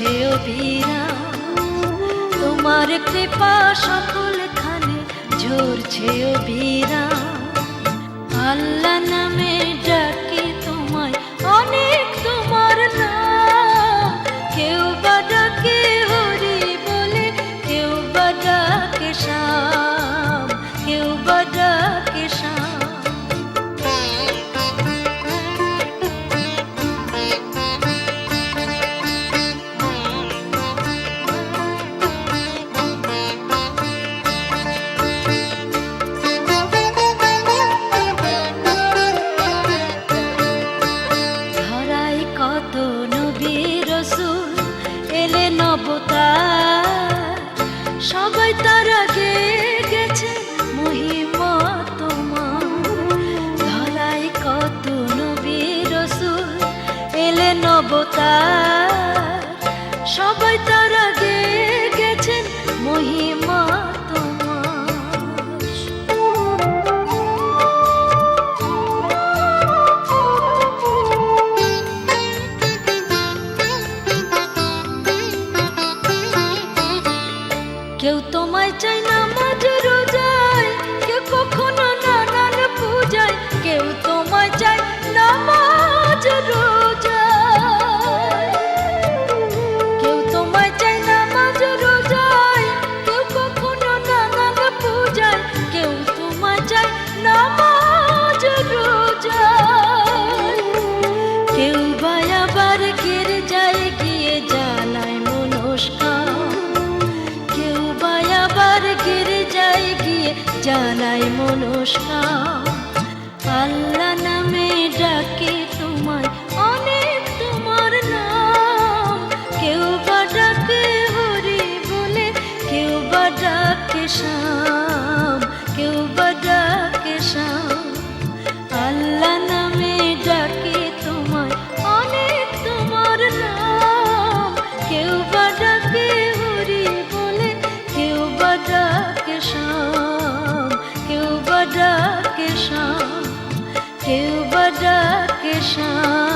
ঝরছে অবিরাম, তোমার কৃপা সকল খানে ঝরছে অবিরাম। আল্লাহ নামে ডাকি তোমায় অনেক, তোমার নাম। কেউ বা ডাকে হরি বলে, কেউ বা ডাকে শ্যাম, কেউ বা ডাকে শ্যাম। কত নবী রাসূল এলেন অবতার, সবাই তার আগে গেছে মহিমা তোমার। ধরায় কত নবী রাসূল এলেন অবতার, সবাই তার আগে গেছেন মহিমা তোমার। কেউ তোমায় চাই নামাজ রোজায়, কেউ কখনো নানান পূজায়। কেউ তোমায় চাই নামাজ রোজায়, কেউ তোমায় চাই নামাজ রোজায়। কেউ কখনো নানান পূজায়, কেউ তোমায় চাই নামাজ রোজায়। কেউ বা আবার গির্জায় গিয়ে জানায় মনস্কার, আবার গির্জায় গিয়ে জানাই মনস্কার। আল্লাহ নামে ডাকে তোমায় অনেক, তোমার নাম। কেউ বা ডাকে হরি বলে, কেউ বা ডাকে শ্যাম, কেউ বা ডাকে শ্যাম। আল্লাহ নামে ডাকে তোমায় অনেক, তোমার নাম। কেউ বা ডাকে হরি বলে, কেউ বা ডাকে শ্যাম, কেউ বা ডাকে শ্যাম, কেউ বা ডাকে শ্যাম।